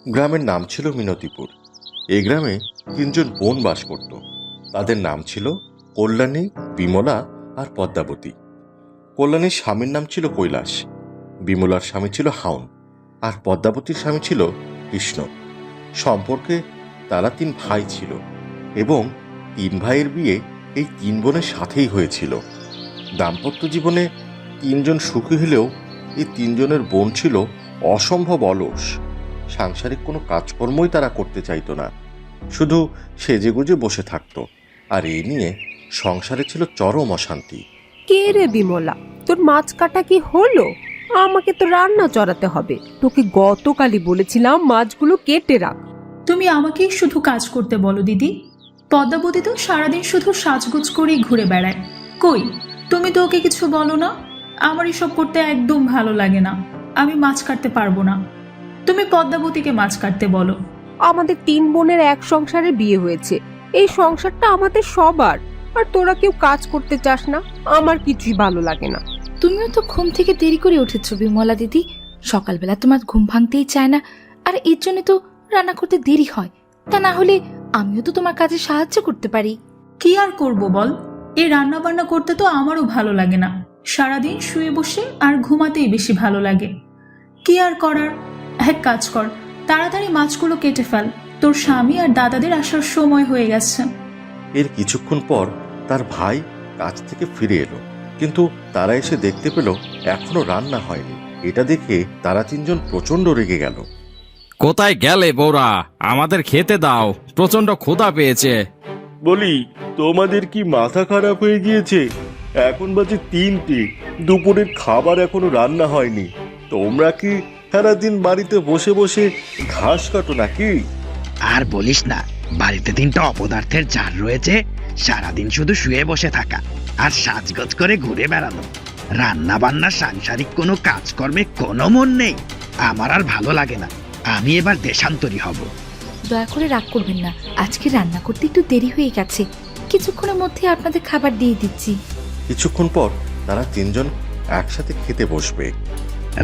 গ্রামের নাম ছিল মিনতিপুর। এই গ্রামে তিনজন বোন বাস করত। তাদের নাম ছিল কল্যাণী, বিমলা আর পদ্মাবতী। কল্যাণীর স্বামীর নাম ছিল কৈলাস, বিমলার স্বামী ছিল হাউন, আর পদ্মাবতীর স্বামী ছিল কৃষ্ণ। সম্পর্কে তারা তিন ভাই ছিল এবং তিন ভাইয়ের বিয়ে এই তিন বোনের সাথেই হয়েছিল। দাম্পত্য জীবনে তিনজন সুখী হলেও এই তিনজনের বোন ছিল অসম্ভব অলস। সাংসারিক কোনো কাজকর্মই তারা করতে চাইতো না, শুধু সেজেগুজে বসে থাকতো। আর এই নিয়ে সংসারে ছিল চরম অশান্তি। কে রে বিমলা, তোর মাছ কাটা কি হলো? আমাকে তো রান্না চড়াতে হবে। তোকে গতকালই বলেছিলাম মাছগুলো কেটে রাখ। তুমি আমাকেই শুধু কাজ করতে বলো দিদি। পদ্মাবতী তো সারাদিন শুধু সাজগোজ করেই ঘুরে বেড়ায়। কই, তুমি তো ওকে কিছু বলো না। আমার এসব করতে একদম ভালো লাগে না। আমি মাছ কাটতে পারবো না। তুমি পদ্মাবতীকে মাছ কাটতে বলো। আমাদের তিন বোনের এক সংসারে বিয়ে হয়েছে। এই সংসারটা আমাদের সবার। আর তোরা কেউ কাজ করতে চাস না, আমার কিছুই ভালো লাগে না। তুমিও তো ঘুম থেকে দেরি করে উঠেছো বিমলা দিদি। সকালবেলা তোমার ঘুম ভাঙতেই চায় না, আর এর জন্য তো রান্না করতে দেরি হয়। তা না হলে আমিও তো তোমার কাজে সাহায্য করতে পারি। কি আর করব বল, এই রান্না বান্না করতে তো আমারও ভালো লাগে না। সারাদিন শুয়ে বসে আর ঘুমাতেই বেশি ভালো লাগে। কি আর করার, এক কাজ কর, তাড়াতাড়ি মাছগুলো কেটে ফেল। তোর স্বামী আর দাদাদের আসার সময় হয়ে গেছে। এর কিছুক্ষণ পর তার ভাই কাজ থেকে ফিরে এলো, কিন্তু তারা এসে দেখতে পেল এখনো রান্না হয়নি। এটা দেখে তারা তিনজন প্রচন্ড রেগে গেল। কোথায় গেলে বৌরা? আমাদের খেতে দাও, প্রচন্ড ক্ষুধা পেয়েছে। বলি, তোমাদের কি মাথা খারাপ হয়ে গিয়েছে? এখন বাজে 3টে, দুপুরের খাবার এখনো রান্না হয়নি। তোমরা কি সারাদিন বাড়িতে বসে বসে ঘাস কাটো নাকি? আর বলিস না, বাড়িতে 3টা অপদার্থের জার রয়েছে। সারাদিন শুধু শুয়ে বসে থাকা আর সাজগোজ করে ঘুরে বেড়ানো। রান্না বান্না সাংসারিক কোনো কাজকর্মে কোনো মন নেই। আমার আর ভালো লাগে না। আমি এবার দেশান্তরী হব। দয়া করে রাগ করবেন না, আজকে রান্না করতে একটু দেরি হয়ে গেছে। কিছুক্ষণের মধ্যে আপনাদের খাবার দিয়ে দিচ্ছি। কিছুক্ষণ পর তারা তিনজন একসাথে খেতে বসবে।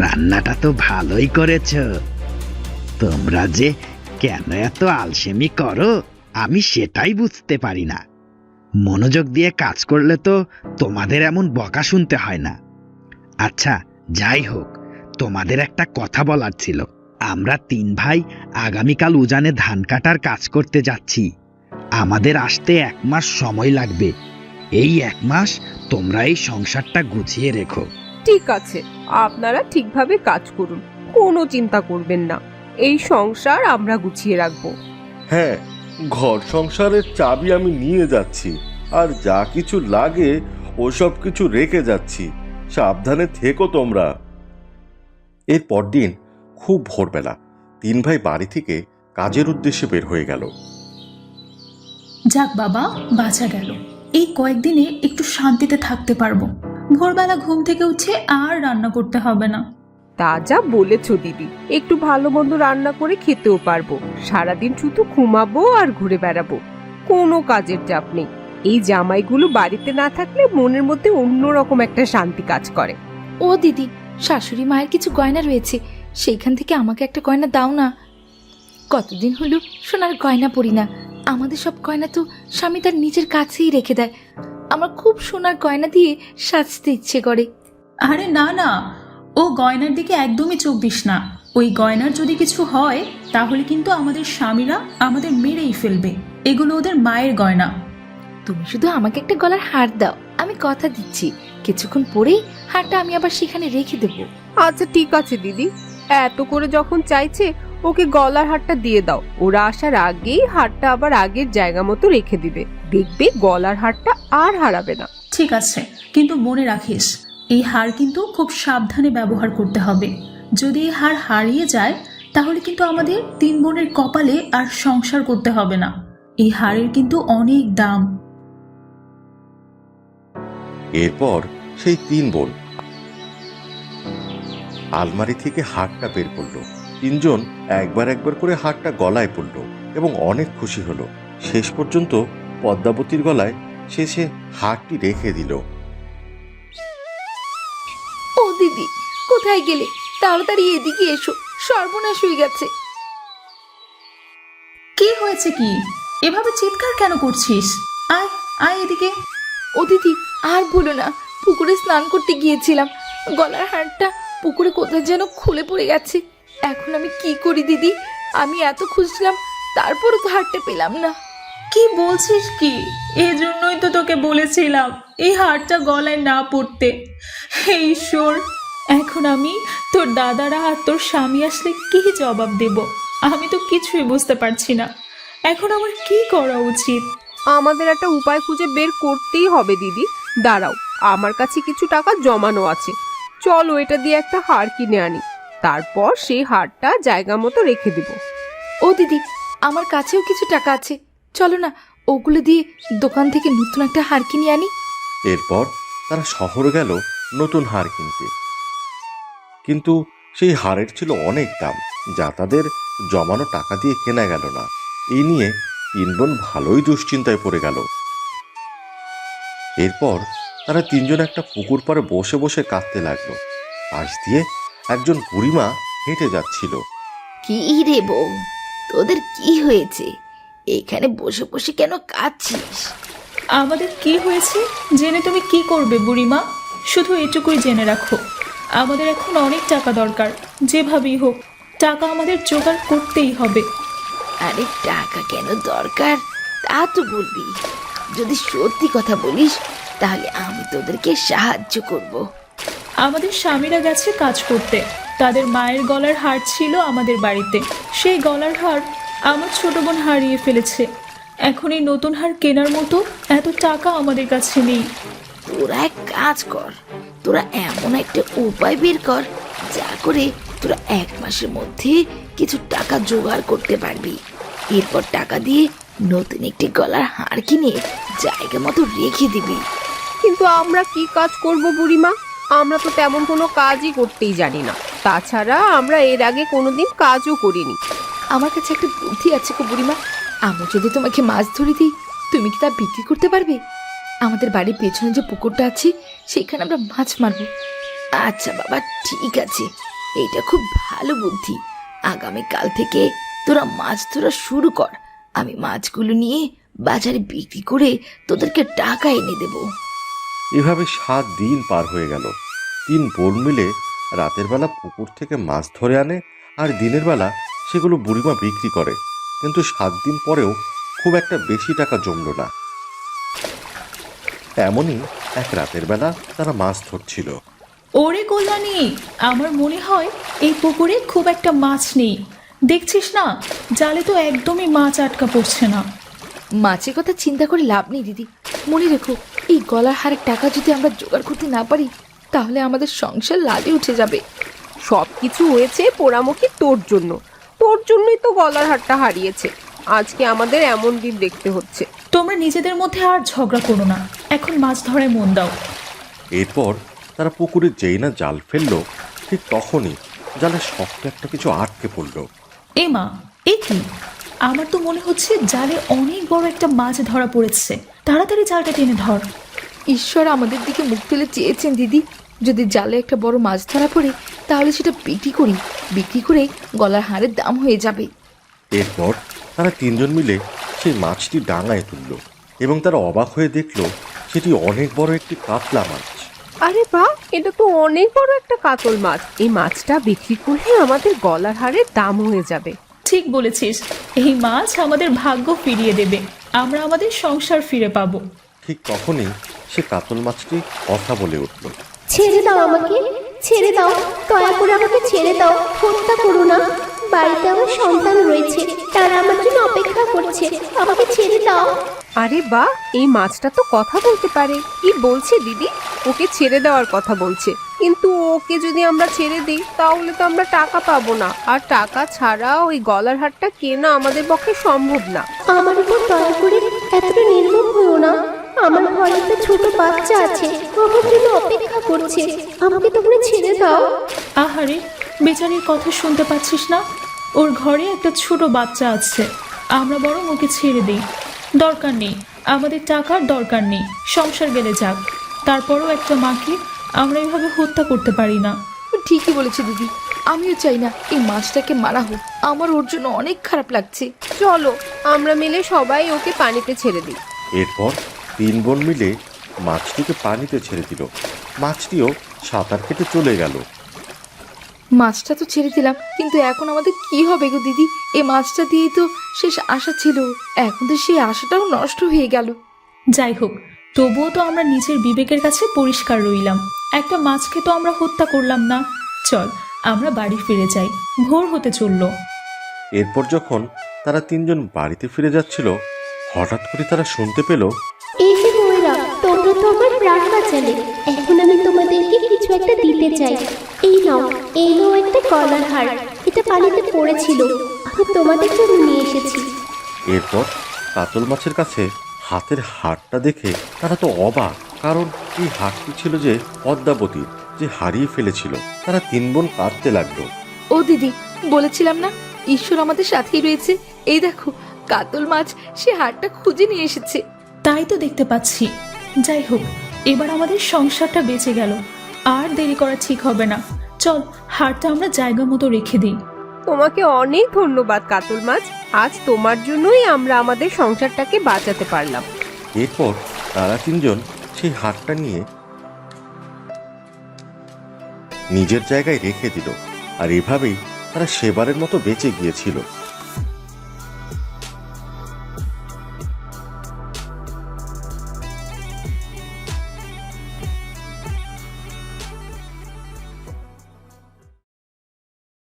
রান্নাটা তো ভালোই করেছ। তোমরা যে কেন এত আলসেমি করো আমি সেটাই বুঝতে পারি না। মনোযোগ দিয়ে কাজ করলে তো তোমাদের এমন বকা শুনতে হয় না। আচ্ছা, যাই হোক, তোমাদের একটা কথা বলার ছিল। আমরা 3 ভাই আগামীকাল উজানে ধান কাটার কাজ করতে যাচ্ছি। আমাদের আসতে 1 মাস সময় লাগবে। এই 1 মাস তোমরা এই সংসারটা গুছিয়ে রেখো। ঠিক আছে, আপনারা ঠিকভাবে কাজ করুন, কোনো চিন্তা করবেন না। এই সংসার আমরা গুছিয়ে রাখবো। হ্যাঁ, ঘর সংসারের চাবি আমি নিয়ে যাচ্ছি, আর যা কিছু লাগে ওসব কিছু রেখে যাচ্ছি। সাবধানে থেকো তোমরা। এর পরদিন খুব ভোরবেলা 3 ভাই বাড়ি থেকে কাজের উদ্দেশ্যে বের হয়ে গেল। যাক বাবা, বাঁচা গেল। এই কয়েকদিনে একটু শান্তিতে থাকতে পারবো। ভোরবেলা ঘুম থেকে উঠে আর রান্না করতে হবে না। তা যা বলেছো দিদি, একটু ভালো মন্দ রান্না করে খেতেও পারবো। সারাদিন শুধু ঘুমাবো আর ঘুরে বেড়াবো, কোনো কাজের চাপ নেই। এই জামাইগুলো বাড়িতে না থাকলে মনের মধ্যে অন্যরকম একটা শান্তি কাজ করে। ও দিদি, শাশুড়ি মায়ের কিছু গয়না রয়েছে, সেইখান থেকে আমাকে একটা গয়না দাও না। কতদিন হলো সোনার গয়না পরি না। আমাদের সব গয়না তো স্বামী তার নিজের কাছেই রেখে দেয়। আমার খুব সোনার গয়না দিয়ে সাজতে ইচ্ছে করে। আরে না না, ও গয়নার দিকে একদমই চোখ দিস না। ওই গয়নার যদি কিছু হয় তাহলে কিন্তু আমাদের স্বামীরা আমাদের মেরেই ফেলবে। এগুলো ওদের মায়ের গয়না। তুমি শুধু আমাকে একটা গলার হার দাও, আমি কথা দিচ্ছি কিছুক্ষণ পরেই হারটা আমি আবার সেখানে রেখে দেব। আচ্ছা ঠিক আছে দিদি, এত করে যখন চাইছে ওকে গলার হারটা দিয়ে দাও। ওরা আসার আগেই হারটা আবার আগের জায়গা মতো রেখে দিবে, দেখবে গলার হারটা আর হারাবে না। ঠিক আছে, কিন্তু মনে রাখিস এই হার কিন্তু খুব সাবধানে ব্যবহার করতে হবে। যদি এই হার হারিয়ে যায় তাহলে কিন্তু আমাদের 3 বোনের কপালে আর সংসার করতে হবে না। এই হারের কিন্তু অনেক দাম। এরপর সেই 3 বোন আলমারি থেকে হারটা বের করলো। তিনজন একবার একবার করে হারটা গলায় পড়লো এবং অনেক খুশি হলো। শেষ পর্যন্ত পদ্মাবতীর গলায় সে হারটি রেখে দিল। ও দিদি, কোথায় গেলে? তাড়াতাড়ি এদিকে এসো, সর্বনাশ হয়ে গেছে। কি হয়েছে কি? এভাবে চিৎকার কেন করছিস? আয় আয় এদিকে। ও দিদি, আর বলো না, পুকুরে স্নান করতে গিয়েছিলাম, গলার হারটা পুকুরে কোথায় যেন খুলে পড়ে গেছে। এখন আমি কি করি দিদি? আমি এত খুঁজলাম, তারপরও তো হারটা পেলাম না। কি বলছিস কি? এই জন্যই তো তোকে বলেছিলাম এই হারটা গলায় না পড়তে। হে ঈশ্বর, এখন আমি তোর দাদারা আর তোর স্বামী আসলে কি জবাব দেব? আমি তো কিছুই বুঝতে পারছি না। এখন আমার কি করা উচিত? আমাদের একটা উপায় খুঁজে বের করতেই হবে দিদি। দাঁড়াও, আমার কাছে কিছু টাকা জমানো আছে, চলো এটা দিয়ে একটা হার কিনে আনি, তারপর সেই হারটা জায়গা মতো রেখে দেব। ও দিদি, আমার কাছেও কিছু টাকা আছে, চলো না ওগুলো দিয়ে দোকান থেকে নতুন একটা হার কিনে আনি। এরপর তারা শহরে গেল নতুন হার কিনতে। কিন্তু সেই হারের ছিল অনেক দাম, যা তাদের জমানো টাকা দিয়ে কেনা গেল না। এই নিয়ে তিন বোন ভালোই দুশ্চিন্তায় পড়ে গেল। এরপর তারা তিনজন একটা পুকুর পাড়ে বসে বসে কাঁদতে লাগলো। পাশ দিয়ে একজন বুড়িমা হেঁটে যাচ্ছিল। কি রে বউ, তোদের কি হয়েছে? এখানে বসে বসে কেন কাঁদছিস? আমাদের কি হয়েছে জেনে তুমি কি করবে বুড়িমা? শুধু এটুকুই জেনে রাখো, আমাদের এখন অনেক টাকা দরকার। যেভাবেই হোক টাকা আমাদের জোগাড় করতেই হবে। আরে টাকা কেন দরকার তা তো বলবি। যদি সত্যি কথা বলিস তাহলে আমি তোদেরকে সাহায্য করব। আমাদের স্বামীরা গেছে কাজ করতে, তাদের মায়ের গলার হার ছিল আমাদের বাড়িতে। সেই গলার হার আমার ছোট বোন হারিয়ে ফেলেছে। এখন এই নতুন হার কেনার মতো এত টাকা আমাদের কাছে নেই। তোরা এক কাজ কর, তোরা এমন একটা উপায় বের কর যা করে তোরা 1 মাসের মধ্যে কিছু টাকা জোগাড় করতে পারবি। এরপর টাকা দিয়ে নতুন একটি গলার হার কিনে জায়গা মতো রেখে দিবি। কিন্তু আমরা কি কাজ করব বুড়িমা? আমরা তো তেমন কোনো কাজই করতেই জানি না, তাছাড়া আমরা এর আগে কোনোদিন কাজও করিনি। আমার কাছে একটা বুদ্ধি আছে গো বুড়িমা। আমি যদি তোমাকে মাছ ধরে দিই, তুমি কি তা বিক্রি করতে পারবে? আমাদের বাড়ির পেছনে যে পুকুরটা আছে সেখানে আমরা মাছ মারবো। আচ্ছা বাবা, ঠিক আছে, এটা খুব ভালো বুদ্ধি। আগামীকাল থেকে তোরা মাছ ধরা শুরু কর। আমি মাছগুলো নিয়ে বাজারে বিক্রি করে তোদেরকে টাকা এনে দেবো। এভাবে 7 দিন পার হয়ে গেল। 3 বোন মিলে রাতের বেলা পুকুর থেকে মাছ ধরে আনে, আর দিনের বেলা সেগুলো বুড়িমা বিক্রি করে। কিন্তু 7 দিন পরেও খুব একটা বেশি টাকা জমল না। এমনই এক রাতের বেলা তারা মাছ ধরছিল। ওরে কল্যাণী, আমার মনে হয় এই পুকুরে খুব একটা মাছ নেই। দেখছিস না, জালে তো একদমই মাছ আটকা পড়ছে না। মাছের কথা চিন্তা করে লাভ নেই দিদি। মনে রেখো, এই গলার হারের টাকা যদি আমরা জোগাড় করতে না পারি তাহলে আমাদের সংসার লালে উঠে যাবে। সব কিছু হয়েছে পোড়ামুখী তোর জন্য, তোর জন্যই তো গলার হারটা হারিয়েছে। আজকে আমাদের এমন দিন দেখতে হচ্ছে। তোমরা নিজেদের মধ্যে আর ঝগড়া করো না, এখন মাছ ধরায় মন দাও। এরপর তারা পুকুরে যেই না জাল ফেললো, ঠিক তখনই জালে শক্ত একটা কিছু আটকে পড়ল। এ মা, এ কি? আমার তো মনে হচ্ছে জালে অনেক বড় একটা মাছ ধরা পড়েছে। তাড়াতাড়ি জালটা টেনে ধর। ঈশ্বর আমাদের দিকে মুখ তুলে চেয়েছেন দিদি। যদি জালে একটা বড় মাছ ধরা পড়ে তাহলে সেটা বিক্রি করে গলার হারের দাম হয়ে যাবে। এরপর তারা তিনজন মিলে সেই মাছটি ডাঙায় তুলল এবং তারা অবাক হয়ে দেখল সেটি অনেক বড় একটি কাতলা মাছ। আরে বাহ, এটা তো অনেক বড় একটা কাতল মাছ। এই মাছটা বিক্রি করলে আমাদের গলার হারের দাম হয়ে যাবে। ঠিক বলেছিস, এই মাছ আমাদের ভাগ্য ফিরিয়ে দেবে। আমরা আমাদের সংসার ফিরে পাবো। ঠিক তখনই সে কাতল মাছটি কথা বলে উঠল। ছেড়ে দাও আমাকে, ছেড়ে দাও, দয়া করে আমাকে ছেড়ে দাও, হত্যা করো না। বাড়িতে আমার সন্তান রয়েছে, তারা আমার জন্য অপেক্ষা করছে, আমাকে ছেড়ে দাও। আরে বাহ, এই মাছটা তো কথা বলতে পারে। কি বলছে দিদি? ওকে ছেড়ে দেওয়ার কথা বলছে। কিন্তু ওকে যদি আমরা ছেড়ে দিই তাহলে তো আমরা টাকা পাবো না, আর টাকা ছাড়া ওই গলার হারটা কেনা আমাদের পক্ষে সম্ভব না। আমার উপর দয়া করে এতটা নির্মম হও না। আমার ঘরে একটা ছোট বাচ্চা আছে, আমার জন্য অপেক্ষা করছে, আমাকে তোমরা ছেড়ে দাও। আহারে, বেচারির কথা শুনতে পাচ্ছিস না? ওর ঘরে একটা ছোট বাচ্চা আছে। আমরা বরং ওকে ছেড়ে দিই। দরকার নেই, আমাদের টাকার দরকার নেই, সংসার গেলে যাক। তারপরও একটা মাকে আমরা এভাবে হত্যা করতে পারি না। ঠিকই বলেছে দিদি, আমিও চাই না এই মাছটাকে মারা হোক। আমার ওর জন্য অনেক খারাপ লাগছে। চলো আমরা মিলে সবাই ওকে পানিতে ছেড়ে দিই। এরপর 3 বোন মিলে মাছটিকে পানিতে ছেড়ে দিল। মাছটিও সাঁতার কেটে চলে গেল। মাছটা তো ছেড়ে দিলাম, কিন্তু এখন আমাদের কি হবে গো দিদি? এই মাছটা দিয়েই তো শেষ আশা ছিল, এখন তো সেই আশাটাও নষ্ট হয়ে গেল। যাই হোক, তবুও তো আমরা নিজের বিবেকের কাছে পরিষ্কার রইলাম। একটা মাছকে তো আমরা হত্যা করলাম না। চল আমরা বাড়ি ফিরে যাই, ভোর হতে চললো। এরপর যখন তারা 3 জন বাড়িতে ফিরে যাচ্ছিল, হঠাৎ করে তারা শুনতে পেল, এই যে বউয়েরা, তোমরা তো আমার প্রাণ বাঁচালে। এখন আমি তোমাদেরকে কিছু একটা দিতে চাই। এই নাও একটা গলার হার। এটা পানিতে পড়েছিল, আমি তোমাদের জন্য নিয়ে এসেছি। এরপর কাতল মাছের কাছে হাতের হাড়টা দেখে তারা তো অবাক, কারণ এই হাড়টি ছিল যে পদ্মাবতীর, যে হারিয়ে ফেলেছিল। তারা 3 বোন কাঁদতে লাগলো। ও দিদি, বলেছিলাম না ঈশ্বর আমাদের সাথেই রয়েছে। এই দেখো, কাতল মাছ সে হাড়টা খুঁজে নিয়ে এসেছে। তাই তো দেখতে পাচ্ছি। যাই হোক, এবার আমাদের সংসারটা বেঁচে গেল। আর দেরি করা ঠিক হবে না। চল হাড়টা আমরা জায়গা মতো রেখে দিই। তোমাকে অনেক ধন্যবাদ কাতল মাছ, আজ তোমার জন্যই আমরা আমাদের সংসারটাকে বাঁচাতে পারলাম। এরপর তারা 3 জন সেই হাড়টা নিয়ে নিজের জায়গায় রেখে দিল। আর এভাবেই তারা সেবারের মতো বেঁচে গিয়েছিল।